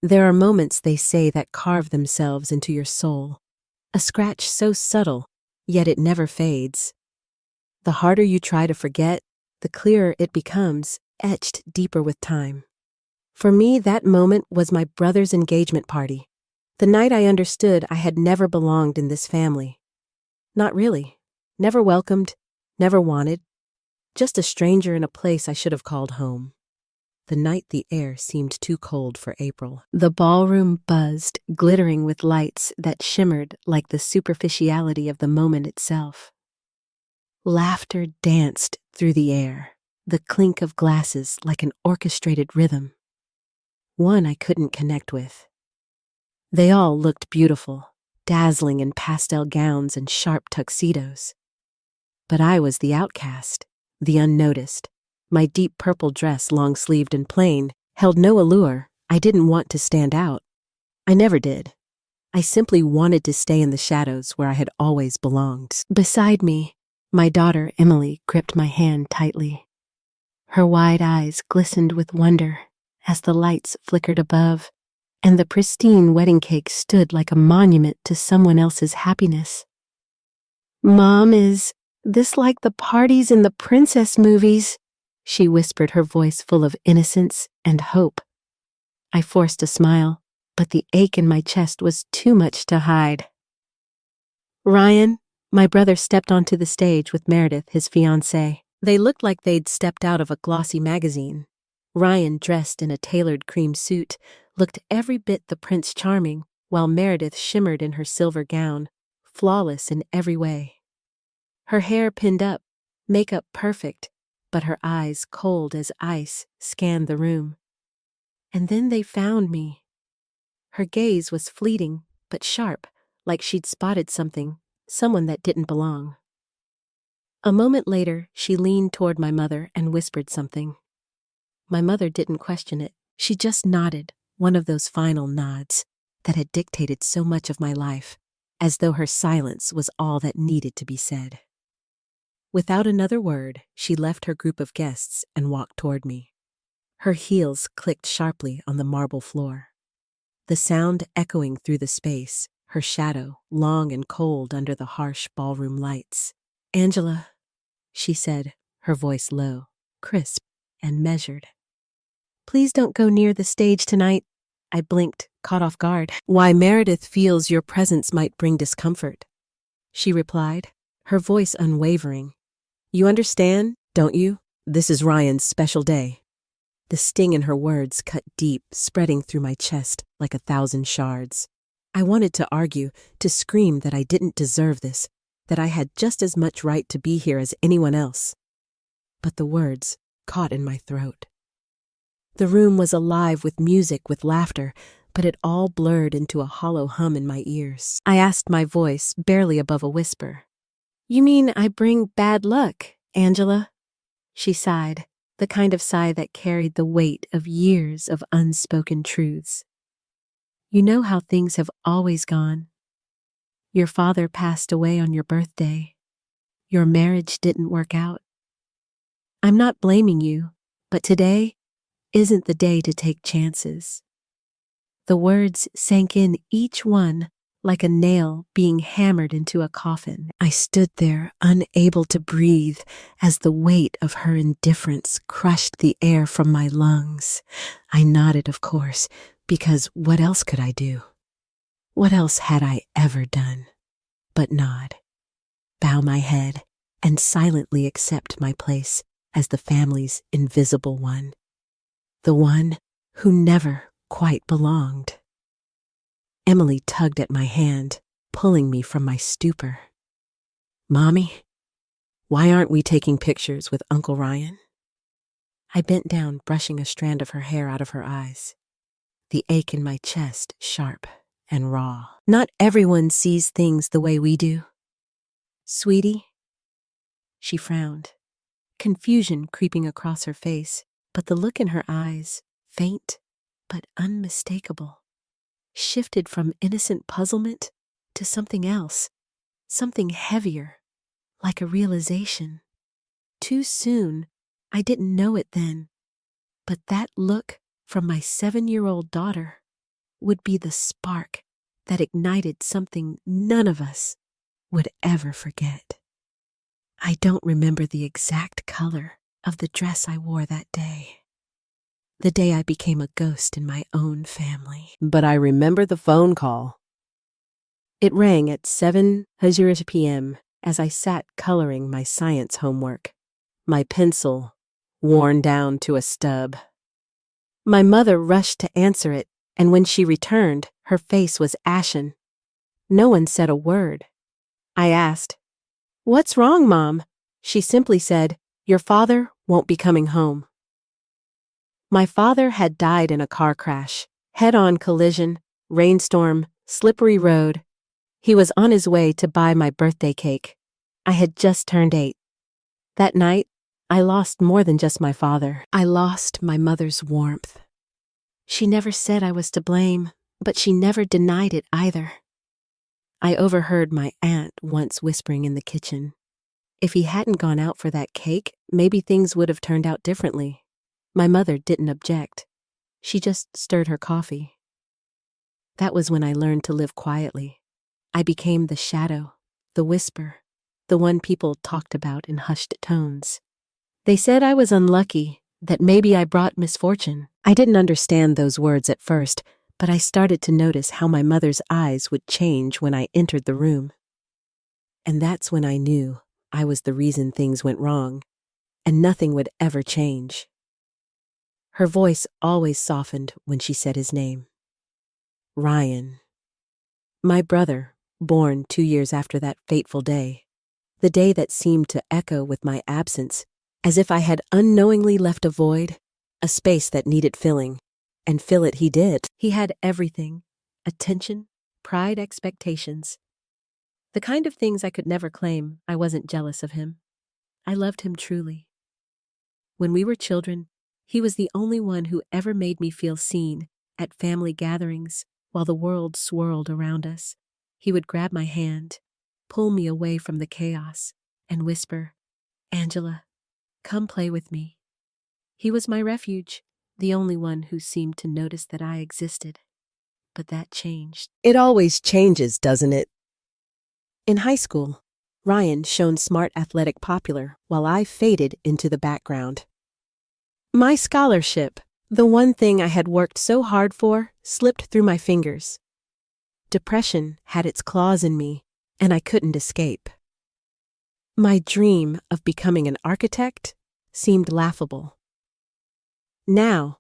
There are moments, they say, that carve themselves into your soul. A scratch so subtle, yet it never fades. The harder you try to forget, the clearer it becomes, etched deeper with time. For me, that moment was my brother's engagement party. The night I understood I had never belonged in this family. Not really. Never welcomed, never wanted. Just a stranger in a place I should have called home. The night the air seemed too cold for April. The ballroom buzzed, glittering with lights that shimmered like the superficiality of the moment itself. Laughter danced through the air, the clink of glasses like an orchestrated rhythm. One I couldn't connect with. They all looked beautiful, dazzling in pastel gowns and sharp tuxedos. But I was the outcast, the unnoticed. My deep purple dress, long-sleeved and plain, held no allure. I didn't want to stand out. I never did. I simply wanted to stay in the shadows where I had always belonged. Beside me, my daughter Emily gripped my hand tightly. Her wide eyes glistened with wonder as the lights flickered above, and the pristine wedding cake stood like a monument to someone else's happiness. "Mom, is this like the parties in the princess movies?" she whispered, her voice full of innocence and hope. I forced a smile, but the ache in my chest was too much to hide. Ryan, my brother, stepped onto the stage with Meredith, his fiancée. They looked like they'd stepped out of a glossy magazine. Ryan, dressed in a tailored cream suit, looked every bit the Prince Charming, while Meredith shimmered in her silver gown, flawless in every way. Her hair pinned up, makeup perfect, but her eyes, cold as ice, scanned the room. And then they found me. Her gaze was fleeting, but sharp, like she'd spotted something, someone that didn't belong. A moment later, she leaned toward my mother and whispered something. My mother didn't question it. She just nodded, one of those final nods that had dictated so much of my life, as though her silence was all that needed to be said. Without another word, she left her group of guests and walked toward me. Her heels clicked sharply on the marble floor, the sound echoing through the space, her shadow long and cold under the harsh ballroom lights. "Angela," she said, her voice low, crisp, and measured. "Please don't go near the stage tonight." I blinked, caught off guard. "Why, Meredith feels your presence might bring discomfort," she replied, her voice unwavering. "You understand, don't you? This is Ryan's special day." The sting in her words cut deep, spreading through my chest like 1,000 shards. I wanted to argue, to scream that I didn't deserve this, that I had just as much right to be here as anyone else. But the words caught in my throat. The room was alive with music, with laughter, but it all blurred into a hollow hum in my ears. I asked, my voice barely above a whisper, "You mean I bring bad luck, Angela?" She sighed, the kind of sigh that carried the weight of years of unspoken truths. "You know how things have always gone. Your father passed away on your birthday. Your marriage didn't work out. I'm not blaming you, but today isn't the day to take chances." The words sank in, each one like a nail being hammered into a coffin. I stood there, unable to breathe, as the weight of her indifference crushed the air from my lungs. I nodded, of course, because what else could I do? What else had I ever done but nod, bow my head, and silently accept my place as the family's invisible one, the one who never quite belonged. Emily tugged at my hand, pulling me from my stupor. "Mommy, why aren't we taking pictures with Uncle Ryan?" I bent down, brushing a strand of her hair out of her eyes, the ache in my chest sharp and raw. "Not everyone sees things the way we do. Sweetie." She frowned, confusion creeping across her face, but the look in her eyes, faint but unmistakable, shifted from innocent puzzlement to something else, something heavier, like a realization. Too soon, I didn't know it then, but that look from my 7-year-old daughter would be the spark that ignited something none of us would ever forget. I don't remember the exact color of the dress I wore that day, the day I became a ghost in my own family. But I remember the phone call. It rang at 7:00 p.m. as I sat coloring my science homework, my pencil worn down to a stub. My mother rushed to answer it, and when she returned, her face was ashen. No one said a word. I asked, "What's wrong, Mom?" She simply said, "Your father won't be coming home." My father had died in a car crash, head-on collision, rainstorm, slippery road. He was on his way to buy my birthday cake. I had just turned 8. That night, I lost more than just my father. I lost my mother's warmth. She never said I was to blame, but she never denied it either. I overheard my aunt once whispering in the kitchen, if he hadn't gone out for that cake, maybe things would have turned out differently. My mother didn't object. She just stirred her coffee. That was when I learned to live quietly. I became the shadow, the whisper, the one people talked about in hushed tones. They said I was unlucky, that maybe I brought misfortune. I didn't understand those words at first, but I started to notice how my mother's eyes would change when I entered the room. And that's when I knew I was the reason things went wrong, and nothing would ever change. Her voice always softened when she said his name. Ryan. My brother, born 2 years after that fateful day. The day that seemed to echo with my absence, as if I had unknowingly left a void, a space that needed filling, and fill it he did. He had everything: attention, pride, expectations. The kind of things I could never claim. I wasn't jealous of him. I loved him truly. When we were children, he was the only one who ever made me feel seen at family gatherings while the world swirled around us. He would grab my hand, pull me away from the chaos, and whisper, "Angela, come play with me." He was my refuge, the only one who seemed to notice that I existed. But that changed. It always changes, doesn't it? In high school, Ryan shone smart, athletic, popular, while I faded into the background. My scholarship, the one thing I had worked so hard for, slipped through my fingers. Depression had its claws in me, and I couldn't escape. My dream of becoming an architect seemed laughable. Now,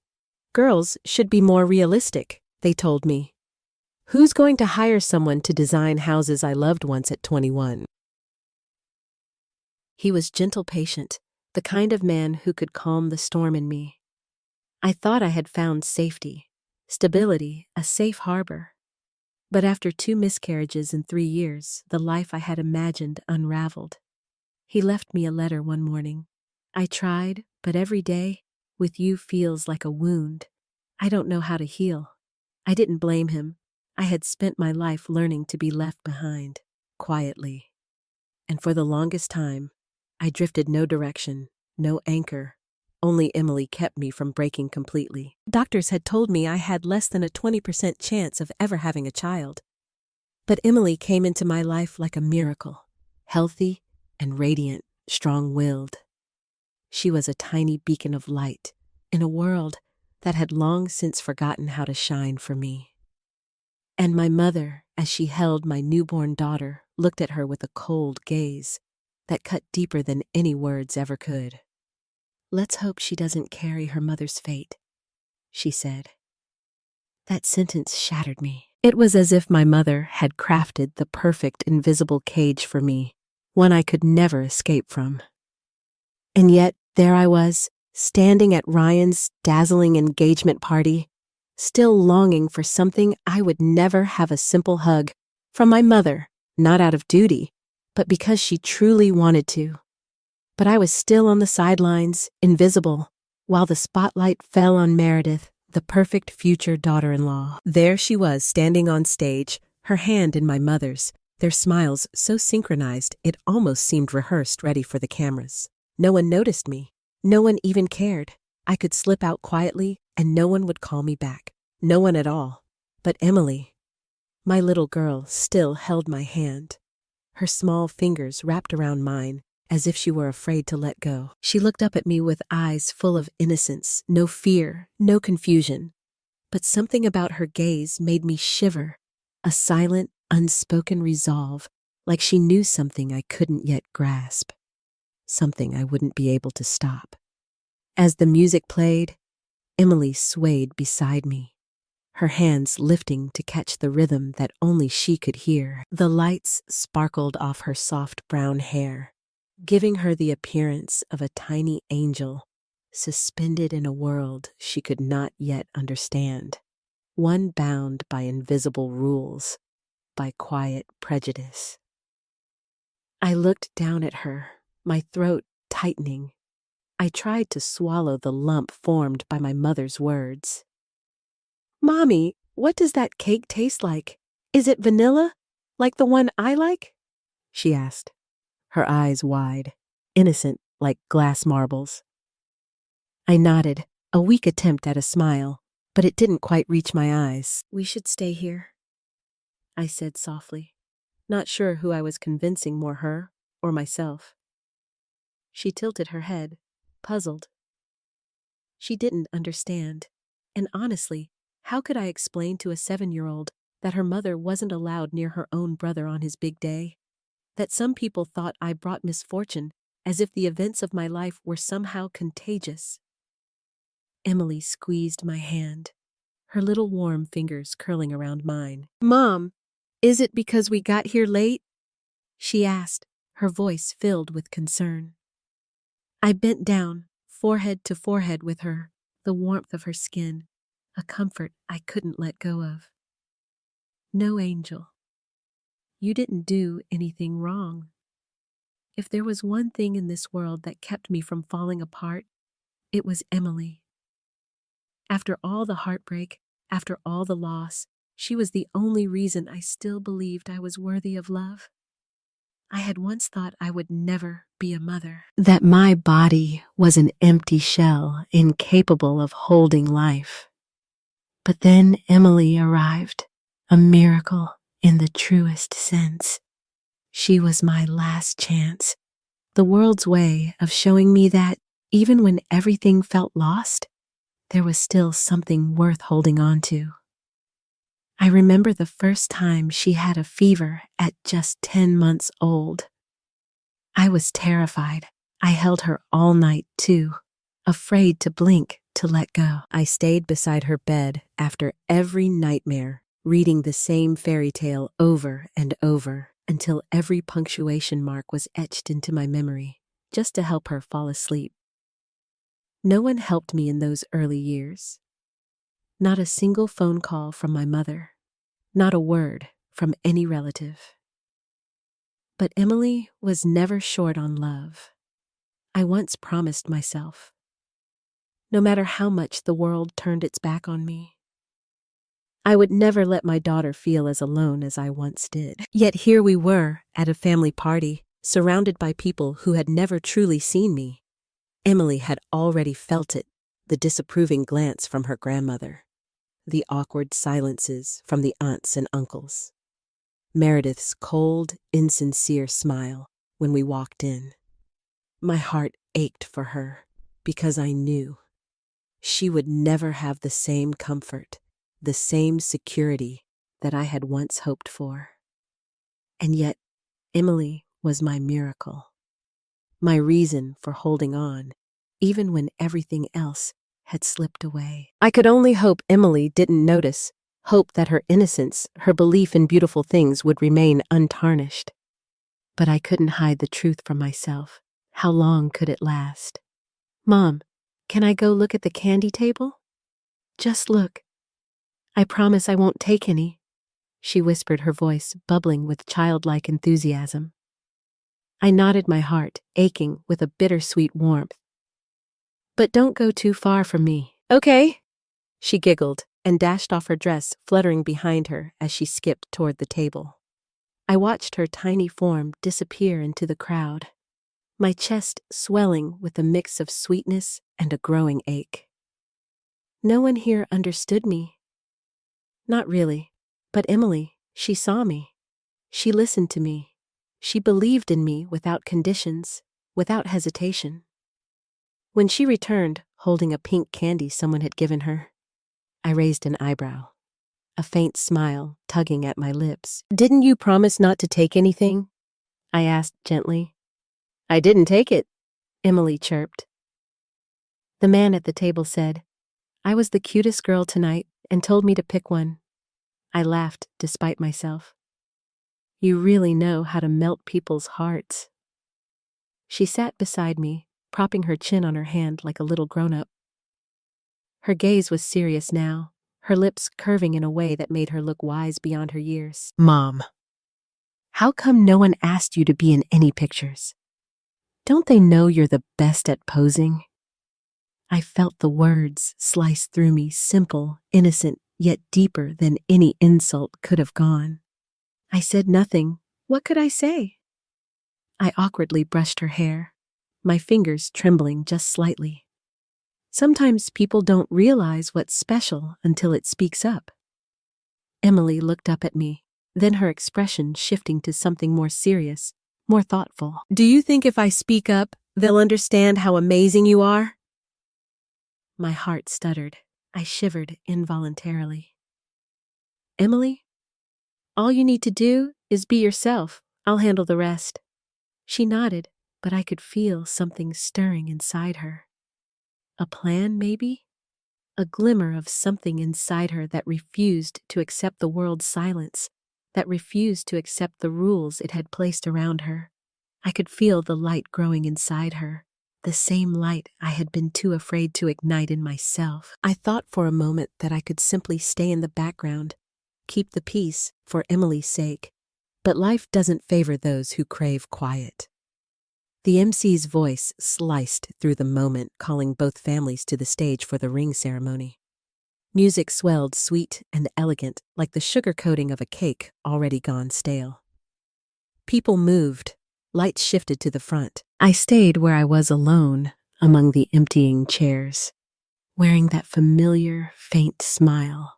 girls should be more realistic, they told me. Who's going to hire someone to design houses I loved once at 21? He was gentle, patient, the kind of man who could calm the storm in me. I thought I had found safety, stability, a safe harbor. But after 2 miscarriages in 3 years, the life I had imagined unraveled. He left me a letter one morning. I tried, but every day, with you feels like a wound. I don't know how to heal. I didn't blame him. I had spent my life learning to be left behind, quietly. And for the longest time, I drifted no direction, no anchor. Only Emily kept me from breaking completely. Doctors had told me I had less than a 20% chance of ever having a child. But Emily came into my life like a miracle, healthy and radiant, strong-willed. She was a tiny beacon of light in a world that had long since forgotten how to shine for me. And my mother, as she held my newborn daughter, looked at her with a cold gaze that cut deeper than any words ever could. "Let's hope she doesn't carry her mother's fate," she said. That sentence shattered me. It was as if my mother had crafted the perfect invisible cage for me, one I could never escape from. And yet, there I was, standing at Ryan's dazzling engagement party, still longing for something I would never have: a simple hug from my mother, not out of duty, but because she truly wanted to. But I was still on the sidelines, invisible, while the spotlight fell on Meredith, the perfect future daughter-in-law. There she was, standing on stage, her hand in my mother's, their smiles so synchronized it almost seemed rehearsed, ready for the cameras. No one noticed me. No one even cared. I could slip out quietly, and no one would call me back. No one at all. But Emily, my little girl, still held my hand, her small fingers wrapped around mine as if she were afraid to let go. She looked up at me with eyes full of innocence, no fear, no confusion. But something about her gaze made me shiver, a silent, unspoken resolve, like she knew something I couldn't yet grasp, something I wouldn't be able to stop. As the music played, Emily swayed beside me, her hands lifting to catch the rhythm that only she could hear. The lights sparkled off her soft brown hair, giving her the appearance of a tiny angel suspended in a world she could not yet understand, one bound by invisible rules, by quiet prejudice. I looked down at her, my throat tightening. I tried to swallow the lump formed by my mother's words. "Mommy, what does that cake taste like? Is it vanilla, like the one I like?" she asked, her eyes wide, innocent like glass marbles. I nodded, a weak attempt at a smile, but it didn't quite reach my eyes. "We should stay here," I said softly, not sure who I was convincing, more her or myself. She tilted her head, puzzled. She didn't understand, and honestly, how could I explain to a 7-year-old that her mother wasn't allowed near her own brother on his big day? That some people thought I brought misfortune, as if the events of my life were somehow contagious. Emily squeezed my hand, her little warm fingers curling around mine. "Mom, is it because we got here late?" she asked, her voice filled with concern. I bent down, forehead to forehead with her, the warmth of her skin, a comfort I couldn't let go of. "No, Angel. You didn't do anything wrong. If there was one thing in this world that kept me from falling apart, it was Emily. After all the heartbreak, after all the loss, she was the only reason I still believed I was worthy of love. I had once thought I would never be a mother, that my body was an empty shell incapable of holding life. But then Emily arrived, a miracle in the truest sense. She was my last chance, the world's way of showing me that, even when everything felt lost, there was still something worth holding on to. I remember the first time she had a fever at just 10 months old. I was terrified. I held her all night, too, afraid to blink, to let go. I stayed beside her bed after every nightmare, reading the same fairy tale over and over until every punctuation mark was etched into my memory, just to help her fall asleep. No one helped me in those early years. Not a single phone call from my mother, not a word from any relative. But Emily was never short on love. I once promised myself, no matter how much the world turned its back on me, I would never let my daughter feel as alone as I once did. Yet here we were, at a family party, surrounded by people who had never truly seen me. Emily had already felt it, the disapproving glance from her grandmother, the awkward silences from the aunts and uncles, Meredith's cold, insincere smile when we walked in. My heart ached for her because I knew she would never have the same comfort, the same security that I had once hoped for. And yet, Emily was my miracle, my reason for holding on, even when everything else had slipped away. I could only hope Emily didn't notice, hope that her innocence, her belief in beautiful things would remain untarnished. But I couldn't hide the truth from myself. How long could it last? "Mom, can I go look at the candy table?" "Just look. I promise I won't take any," she whispered, her voice bubbling with childlike enthusiasm. I nodded, my heart aching with a bittersweet warmth. "But don't go too far from me." "Okay," she giggled and dashed off her dress, fluttering behind her as she skipped toward the table. I watched her tiny form disappear into the crowd, my chest swelling with a mix of sweetness and a growing ache. No one here understood me. Not really. But Emily, she saw me. She listened to me. She believed in me without conditions, without hesitation. When she returned, holding a pink candy someone had given her, I raised an eyebrow, a faint smile tugging at my lips. "Didn't you promise not to take anything?" I asked gently. "I didn't take it," Emily chirped. The man at the table said, "I was the cutest girl tonight," and told me to pick one. I laughed despite myself. "You really know how to melt people's hearts." She sat beside me, propping her chin on her hand like a little grown-up. Her gaze was serious now, her lips curving in a way that made her look wise beyond her years. "Mom, how come no one asked you to be in any pictures? Don't they know you're the best at posing?" I felt the words slice through me, simple, innocent, yet deeper than any insult could have gone. I said nothing. What could I say? I awkwardly brushed her hair, my fingers trembling just slightly. Sometimes people don't realize what's special until it speaks up. Emily looked up at me, then her expression shifting to something more serious, more thoughtful. "Do you think if I speak up, they'll understand how amazing you are?" My heart stuttered. I shivered involuntarily. "Emily, all you need to do is be yourself. I'll handle the rest." She nodded, but I could feel something stirring inside her. A plan, maybe? A glimmer of something inside her that refused to accept the world's silence, that refused to accept the rules it had placed around her. I could feel the light growing inside her, the same light I had been too afraid to ignite in myself. I thought for a moment that I could simply stay in the background, keep the peace for Emily's sake, but life doesn't favor those who crave quiet. The MC's voice sliced through the moment, calling both families to the stage for the ring ceremony. Music swelled sweet and elegant, like the sugar coating of a cake already gone stale. People moved, lights shifted to the front. I stayed where I was alone, among the emptying chairs, wearing that familiar, faint smile,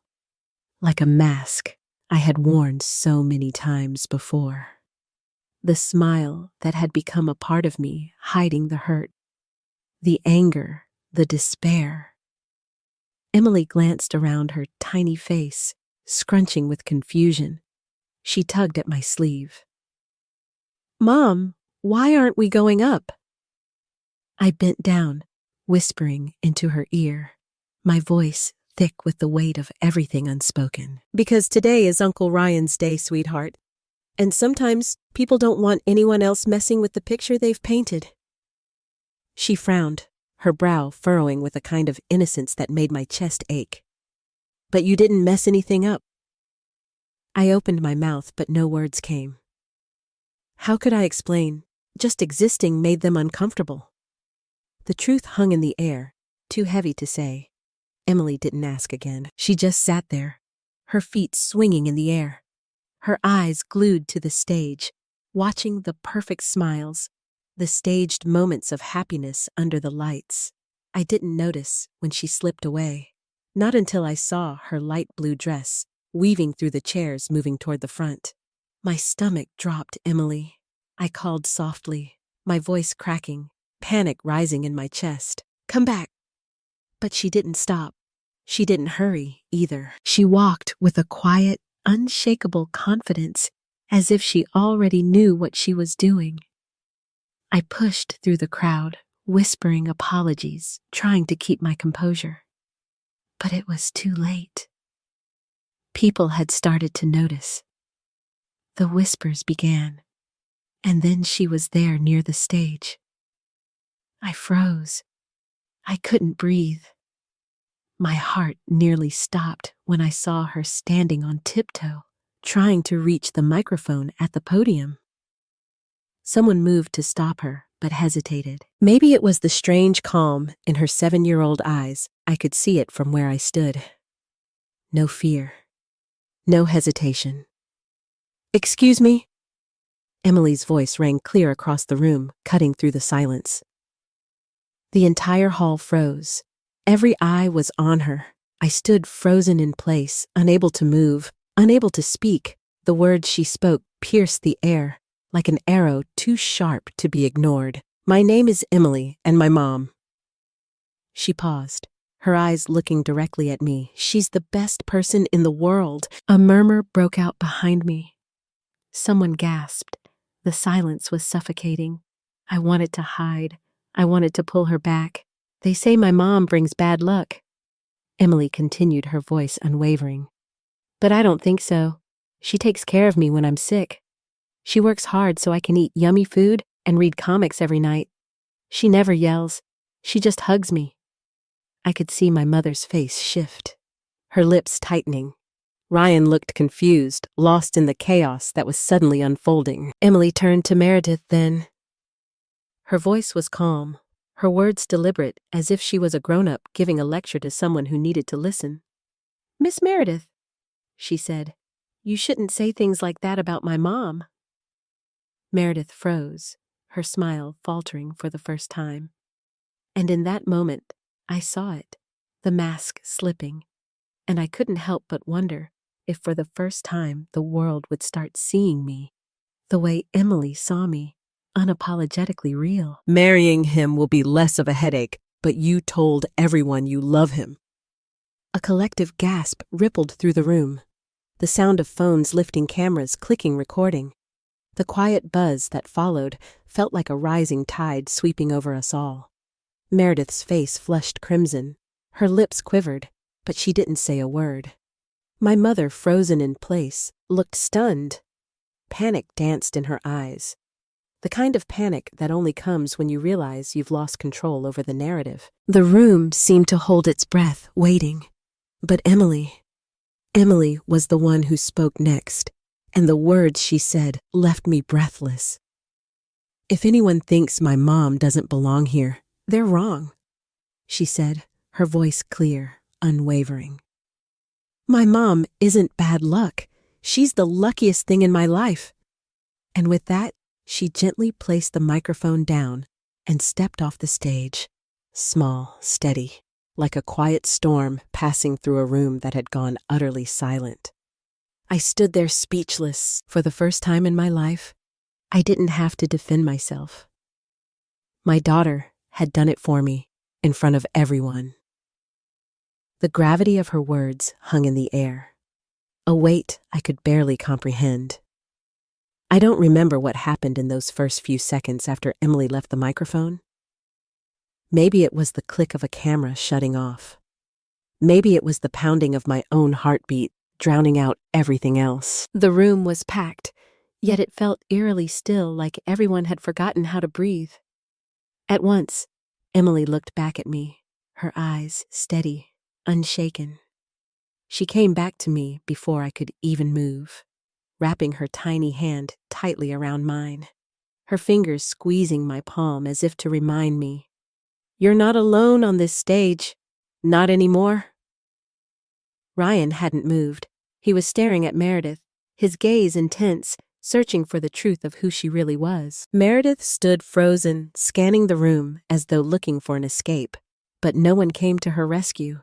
like a mask I had worn so many times before. The smile that had become a part of me, hiding the hurt, the anger, the despair. Emily glanced around her tiny face, scrunching with confusion. She tugged at my sleeve. "Mom, why aren't we going up?" I bent down, whispering into her ear, my voice thick with the weight of everything unspoken. "Because today is Uncle Ryan's day, sweetheart. And sometimes people don't want anyone else messing with the picture they've painted." She frowned, her brow furrowing with a kind of innocence that made my chest ache. "But you didn't mess anything up." I opened my mouth, but no words came. How could I explain? Just existing made them uncomfortable. The truth hung in the air, too heavy to say. Emily didn't ask again. She just sat there, her feet swinging in the air, her eyes glued to the stage, watching the perfect smiles, the staged moments of happiness under the lights. I didn't notice when she slipped away, not until I saw her light blue dress weaving through the chairs moving toward the front. My stomach dropped. "Emily," I called softly, my voice cracking, panic rising in my chest. "Come back." But she didn't stop. She didn't hurry, either. She walked with a quiet, unshakable confidence, as if she already knew what she was doing. I pushed through the crowd, whispering apologies, trying to keep my composure. But it was too late. People had started to notice. The whispers began, and then she was there near the stage. I froze. I couldn't breathe. My heart nearly stopped when I saw her standing on tiptoe, trying to reach the microphone at the podium. Someone moved to stop her, but hesitated. Maybe it was the strange calm in her 7-year-old eyes. I could see it from where I stood. No fear. No hesitation. "Excuse me?" Emily's voice rang clear across the room, cutting through the silence. The entire hall froze. Every eye was on her, I stood frozen in place, unable to move, unable to speak. The words she spoke pierced the air, like an arrow too sharp to be ignored. My name is Emily, and my mom. She paused, her eyes looking directly at me. She's the best person in the world. A murmur broke out behind me. Someone gasped. The silence was suffocating. I wanted to hide. I wanted to pull her back. They say my mom brings bad luck. Emily continued, her voice unwavering. But I don't think so. She takes care of me when I'm sick. She works hard so I can eat yummy food and read comics every night. She never yells. She just hugs me. I could see my mother's face shift, her lips tightening. Ryan looked confused, lost in the chaos that was suddenly unfolding. Emily turned to Meredith then. Her voice was calm, her words deliberate, as if she was a grown-up giving a lecture to someone who needed to listen. Miss Meredith, she said, you shouldn't say things like that about my mom. Meredith froze, her smile faltering for the first time. And in that moment, I saw it, the mask slipping, and I couldn't help but wonder if for the first time the world would start seeing me the way Emily saw me, unapologetically real. Marrying him will be less of a headache, but you told everyone you love him. A collective gasp rippled through the room, the sound of phones lifting cameras, clicking, recording. The quiet buzz that followed felt like a rising tide sweeping over us all. Meredith's face flushed crimson. Her lips quivered, but she didn't say a word. My mother, frozen in place, looked stunned. Panic danced in her eyes. The kind of panic that only comes when you realize you've lost control over the narrative. The room seemed to hold its breath, waiting. But Emily was the one who spoke next, and the words she said left me breathless. If anyone thinks my mom doesn't belong here, they're wrong, she said, her voice clear, unwavering. My mom isn't bad luck. She's the luckiest thing in my life. And with that, she gently placed the microphone down and stepped off the stage, small, steady, like a quiet storm passing through a room that had gone utterly silent. I stood there speechless. For the first time in my life, I didn't have to defend myself. My daughter had done it for me, in front of everyone. The gravity of her words hung in the air, a weight I could barely comprehend. I don't remember what happened in those first few seconds after Emily left the microphone. Maybe it was the click of a camera shutting off. Maybe it was the pounding of my own heartbeat, drowning out everything else. The room was packed, yet it felt eerily still, like everyone had forgotten how to breathe. At once, Emily looked back at me, her eyes steady, unshaken. She came back to me before I could even move, wrapping her tiny hand tightly around mine, her fingers squeezing my palm as if to remind me, "You're not alone on this stage. Not anymore." Ryan hadn't moved. He was staring at Meredith, his gaze intense, searching for the truth of who she really was. Meredith stood frozen, scanning the room as though looking for an escape, but no one came to her rescue.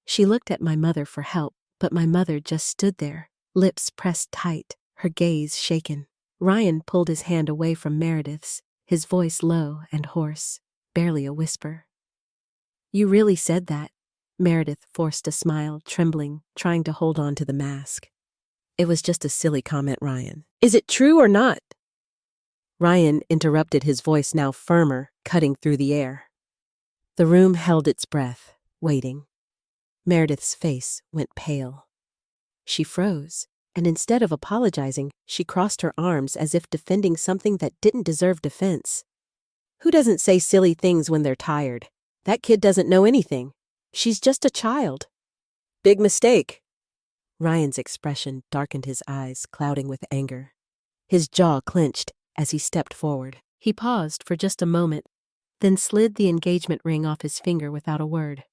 She looked at my mother for help, but my mother just stood there, lips pressed tight, her gaze shaken. Ryan pulled his hand away from Meredith's, his voice low and hoarse, barely a whisper. "You really said that?" Meredith forced a smile, trembling, trying to hold on to the mask. "It was just a silly comment, Ryan. Is it true or not?" Ryan interrupted, his voice now firmer, cutting through the air. The room held its breath, waiting. Meredith's face went pale. She froze, and instead of apologizing, she crossed her arms as if defending something that didn't deserve defense. "Who doesn't say silly things when they're tired? That kid doesn't know anything. She's just a child." "Big mistake." Ryan's expression darkened, his eyes clouding with anger. His jaw clenched as he stepped forward. He paused for just a moment, then slid the engagement ring off his finger without a word.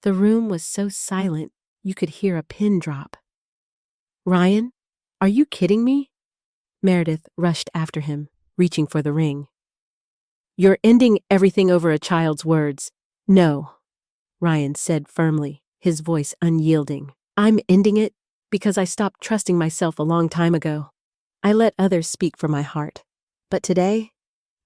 The room was so silent you could hear a pin drop. "Ryan, are you kidding me?" Meredith rushed after him, reaching for the ring. "You're ending everything over a child's words." "No," Ryan said firmly, his voice unyielding. I'm ending it because I stopped trusting myself a long time ago. I let others speak for my heart. But today,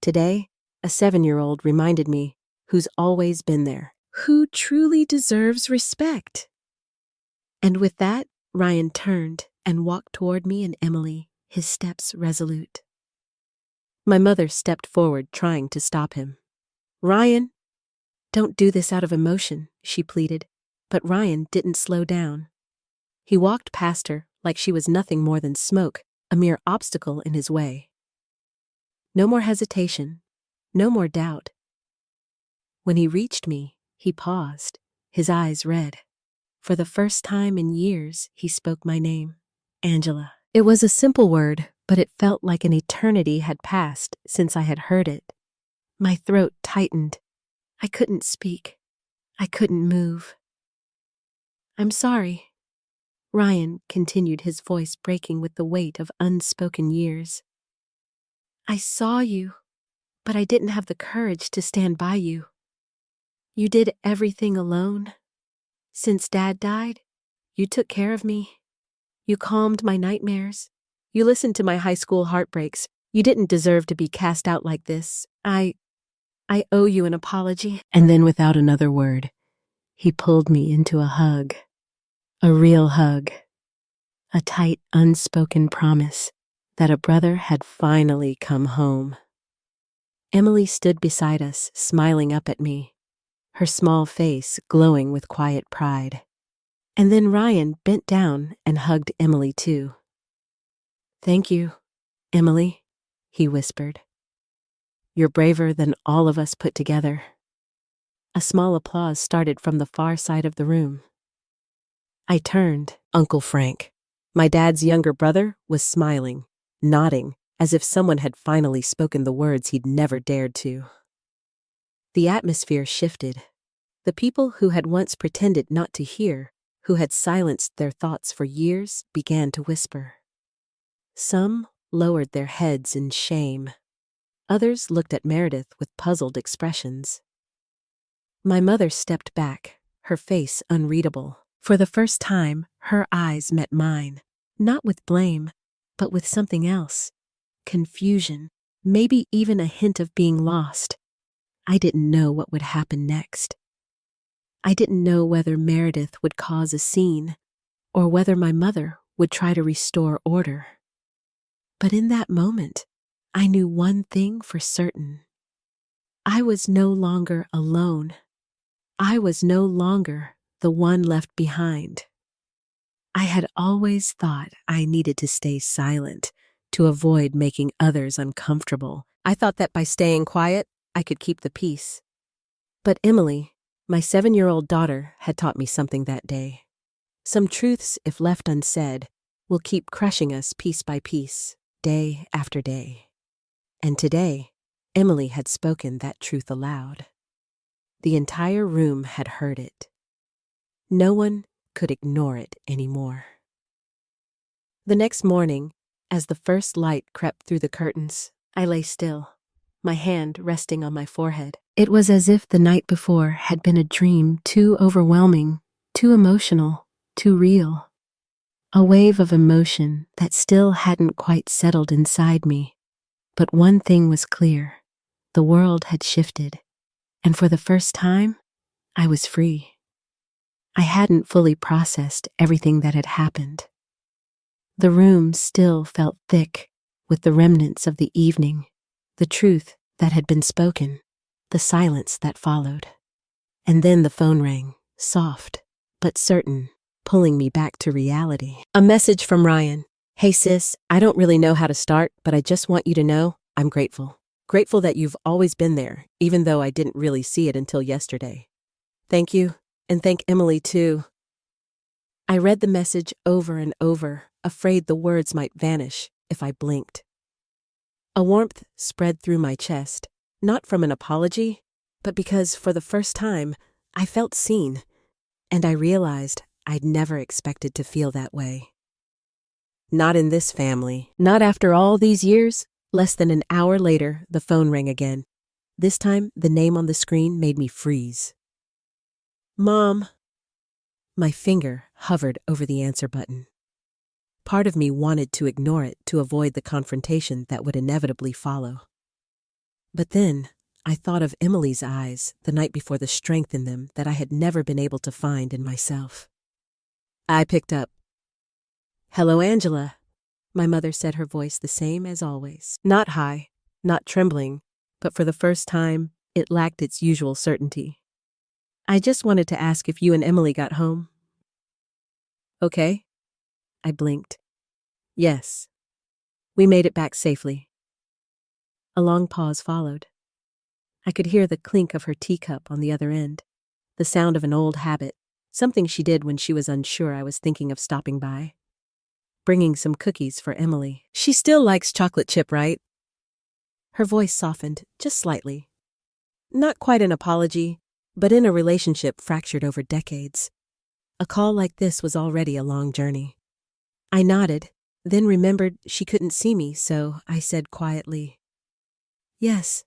a 7-year-old reminded me who's always been there, who truly deserves respect. And with that, Ryan turned and walked toward me and Emily, his steps resolute. My mother stepped forward, trying to stop him. Ryan, don't do this out of emotion, she pleaded, but Ryan didn't slow down. He walked past her like she was nothing more than smoke, a mere obstacle in his way. No more hesitation, no more doubt. When he reached me, he paused, his eyes red. For the first time in years, he spoke my name, Angela. It was a simple word, but it felt like an eternity had passed since I had heard it. My throat tightened. I couldn't speak. I couldn't move. I'm sorry. Ryan continued, his voice breaking with the weight of unspoken years. I saw you, but I didn't have the courage to stand by you. You did everything alone. Since Dad died, you took care of me. You calmed my nightmares. You listened to my high school heartbreaks. You didn't deserve to be cast out like this. I owe you an apology. And then without another word, he pulled me into a hug. A real hug. A tight, unspoken promise that a brother had finally come home. Emily stood beside us, smiling up at me, her small face glowing with quiet pride. And then Ryan bent down and hugged Emily too. Thank you, Emily, he whispered. You're braver than all of us put together. A small applause started from the far side of the room. I turned. Uncle Frank, my dad's younger brother, was smiling, nodding, as if someone had finally spoken the words he'd never dared to. The atmosphere shifted. The people who had once pretended not to hear, who had silenced their thoughts for years, began to whisper. Some lowered their heads in shame. Others looked at Meredith with puzzled expressions. My mother stepped back, her face unreadable. For the first time, her eyes met mine, not with blame, but with something else. Confusion, maybe even a hint of being lost. I didn't know what would happen next. I didn't know whether Meredith would cause a scene, or whether my mother would try to restore order. But in that moment, I knew one thing for certain. I was no longer alone. I was no longer the one left behind. I had always thought I needed to stay silent to avoid making others uncomfortable. I thought that by staying quiet, I could keep the peace. But Emily, my 7-year-old daughter, had taught me something that day. Some truths, if left unsaid, will keep crushing us piece by piece, day after day. And today, Emily had spoken that truth aloud. The entire room had heard it. No one could ignore it anymore. The next morning, as the first light crept through the curtains, I lay still, my hand resting on my forehead. It was as if the night before had been a dream too overwhelming, too emotional, too real. A wave of emotion that still hadn't quite settled inside me. But one thing was clear. The world had shifted, and for the first time, I was free. I hadn't fully processed everything that had happened. The room still felt thick with the remnants of the evening, the truth that had been spoken, the silence that followed. And then the phone rang, soft but certain, pulling me back to reality. A message from Ryan. Hey sis, I don't really know how to start, but I just want you to know I'm grateful. Grateful that you've always been there, even though I didn't really see it until yesterday. Thank you, and thank Emily too. I read the message over and over, afraid the words might vanish if I blinked. A warmth spread through my chest, not from an apology, but because for the first time, I felt seen, and I realized I'd never expected to feel that way. Not in this family. Not after all these years. Less than an hour later, the phone rang again. This time, the name on the screen made me freeze. Mom. My finger hovered over the answer button. Part of me wanted to ignore it to avoid the confrontation that would inevitably follow. But then, I thought of Emily's eyes the night before, the strength in them that I had never been able to find in myself. I picked up. "Hello, Angela," my mother said, her voice the same as always. Not high, not trembling, but for the first time, it lacked its usual certainty. "I just wanted to ask if you and Emily got home." "Okay." I blinked. "Yes. We made it back safely." A long pause followed. I could hear the clink of her teacup on the other end, the sound of an old habit, something she did when she was unsure I was thinking of stopping by. Bringing some cookies for Emily. "She still likes chocolate chip, right?" Her voice softened, just slightly. Not quite an apology, but in a relationship fractured over decades. A call like this was already a long journey. I nodded, then remembered she couldn't see me, so I said quietly, "Yes,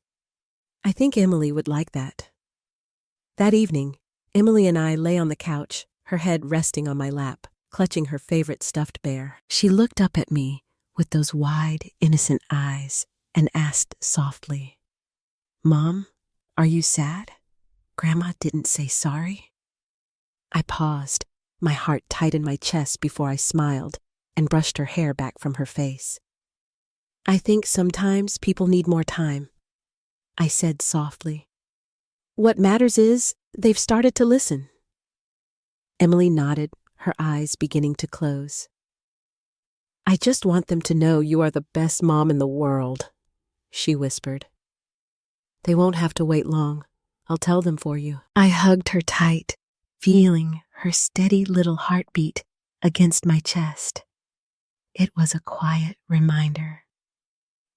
I think Emily would like that." That evening, Emily and I lay on the couch, her head resting on my lap, clutching her favorite stuffed bear. She looked up at me with those wide, innocent eyes and asked softly, "Mom, are you sad? Grandma didn't say sorry?" I paused, my heart tight in my chest before I smiled and brushed her hair back from her face. "I think sometimes people need more time," I said softly. "What matters is they've started to listen." Emily nodded, her eyes beginning to close. "I just want them to know you are the best mom in the world," she whispered. "They won't have to wait long. I'll tell them for you." I hugged her tight, feeling her steady little heartbeat against my chest. It was a quiet reminder.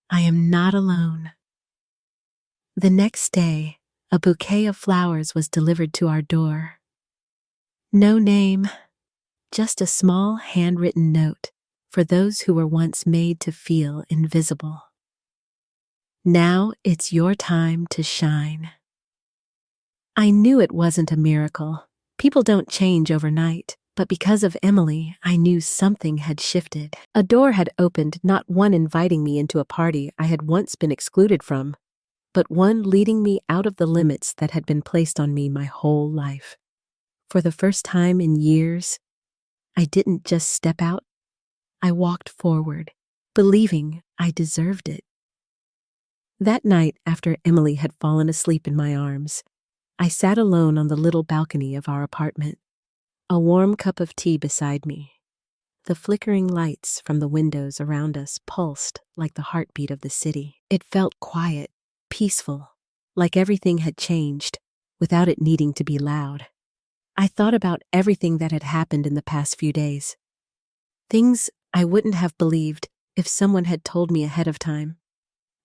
I am not alone. The next day, a bouquet of flowers was delivered to our door. No name, just a small handwritten note for those who were once made to feel invisible. "Now it's your time to shine." I knew it wasn't a miracle. People don't change overnight. But because of Emily, I knew something had shifted. A door had opened, not one inviting me into a party I had once been excluded from, but one leading me out of the limits that had been placed on me my whole life. For the first time in years, I didn't just step out, I walked forward, believing I deserved it. That night, after Emily had fallen asleep in my arms, I sat alone on the little balcony of our apartment, a warm cup of tea beside me. The flickering lights from the windows around us pulsed like the heartbeat of the city. It felt quiet, peaceful, like everything had changed, without it needing to be loud. I thought about everything that had happened in the past few days. Things I wouldn't have believed if someone had told me ahead of time.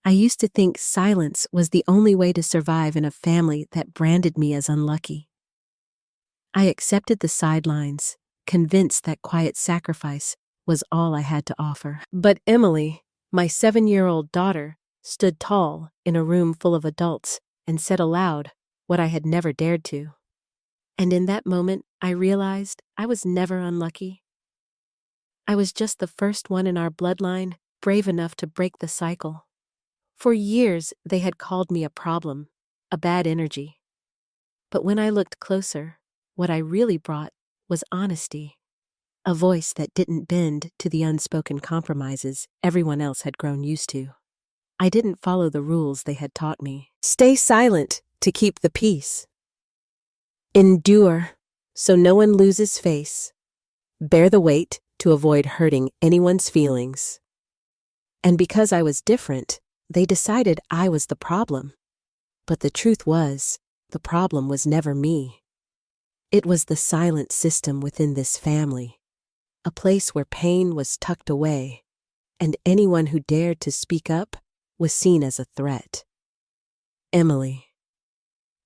I used to think silence was the only way to survive in a family that branded me as unlucky. I accepted the sidelines, convinced that quiet sacrifice was all I had to offer. But Emily, my 7-year-old daughter, stood tall in a room full of adults and said aloud what I had never dared to. And in that moment, I realized I was never unlucky. I was just the first one in our bloodline brave enough to break the cycle. For years, they had called me a problem, a bad energy. But when I looked closer, what I really brought was honesty, a voice that didn't bend to the unspoken compromises everyone else had grown used to. I didn't follow the rules they had taught me. Stay silent to keep the peace. Endure so no one loses face. Bear the weight to avoid hurting anyone's feelings. And because I was different, they decided I was the problem. But the truth was, the problem was never me. It was the silent system within this family, a place where pain was tucked away, and anyone who dared to speak up was seen as a threat. Emily,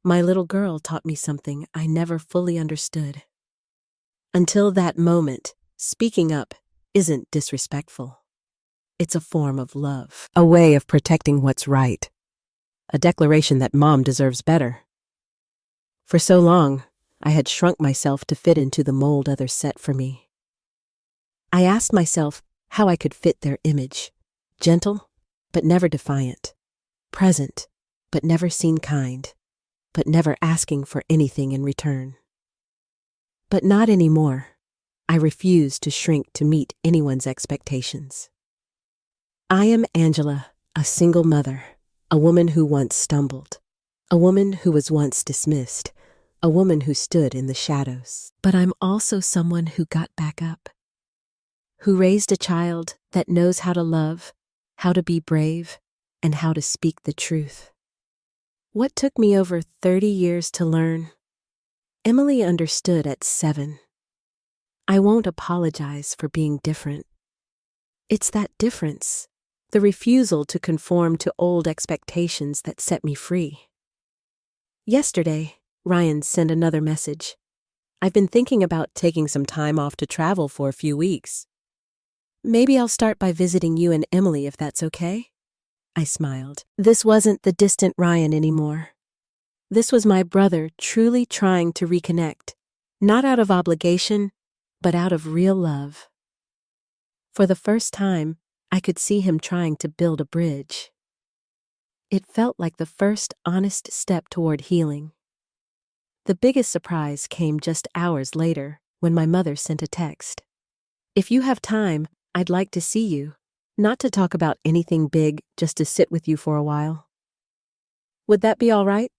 my little girl, taught me something I never fully understood. Until that moment, speaking up isn't disrespectful. It's a form of love, a way of protecting what's right, a declaration that Mom deserves better. For so long, I had shrunk myself to fit into the mold others set for me. I asked myself how I could fit their image. Gentle, but never defiant. Present, but never seen kind. But never asking for anything in return. But not anymore. I refuse to shrink to meet anyone's expectations. I am Angela, a single mother, a woman who once stumbled, a woman who was once dismissed, a woman who stood in the shadows. But I'm also someone who got back up, who raised a child that knows how to love, how to be brave, and how to speak the truth. What took me over 30 years to learn? Emily understood at 7. I won't apologize for being different. It's that difference, the refusal to conform to old expectations, that set me free. Yesterday, Ryan sent another message. I've been thinking about taking some time off to travel for a few weeks. Maybe I'll start by visiting you and Emily if that's okay? I smiled. This wasn't the distant Ryan anymore. This was my brother truly trying to reconnect, not out of obligation, but out of real love. For the first time, I could see him trying to build a bridge. It felt like the first honest step toward healing. The biggest surprise came just hours later when my mother sent a text. If you have time, I'd like to see you. Not to talk about anything big, just to sit with you for a while. Would that be all right?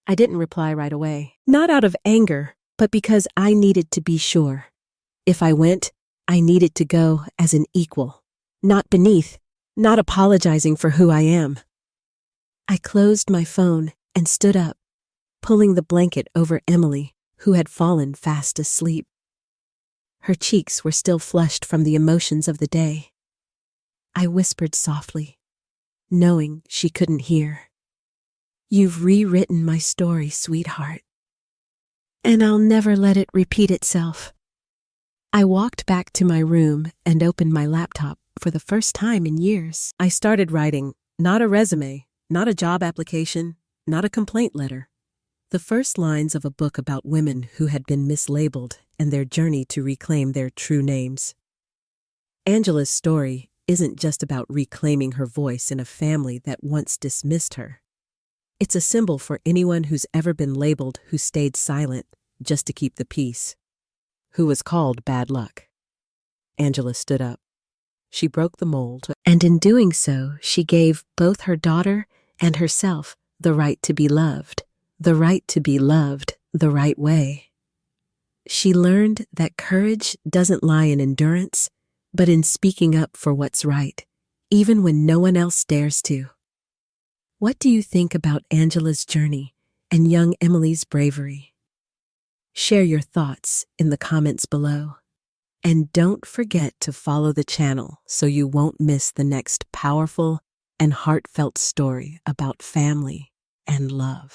I didn't reply right away. Not out of anger, but because I needed to be sure. If I went, I needed to go as an equal, not beneath, not apologizing for who I am. I closed my phone and stood up, pulling the blanket over Emily, who had fallen fast asleep. Her cheeks were still flushed from the emotions of the day. I whispered softly, knowing she couldn't hear. You've rewritten my story, sweetheart. And I'll never let it repeat itself. I walked back to my room and opened my laptop for the first time in years. I started writing, not a resume, not a job application, not a complaint letter. The first lines of a book about women who had been mislabeled and their journey to reclaim their true names. Angela's story isn't just about reclaiming her voice in a family that once dismissed her. It's a symbol for anyone who's ever been labeled who stayed silent just to keep the peace, who was called bad luck. Angela stood up. She broke the mold, and in doing so, she gave both her daughter and herself the right to be loved, the right to be loved the right way. She learned that courage doesn't lie in endurance, but in speaking up for what's right, even when no one else dares to. What do you think about Angela's journey and young Emily's bravery? Share your thoughts in the comments below. And don't forget to follow the channel so you won't miss the next powerful and heartfelt story about family and love.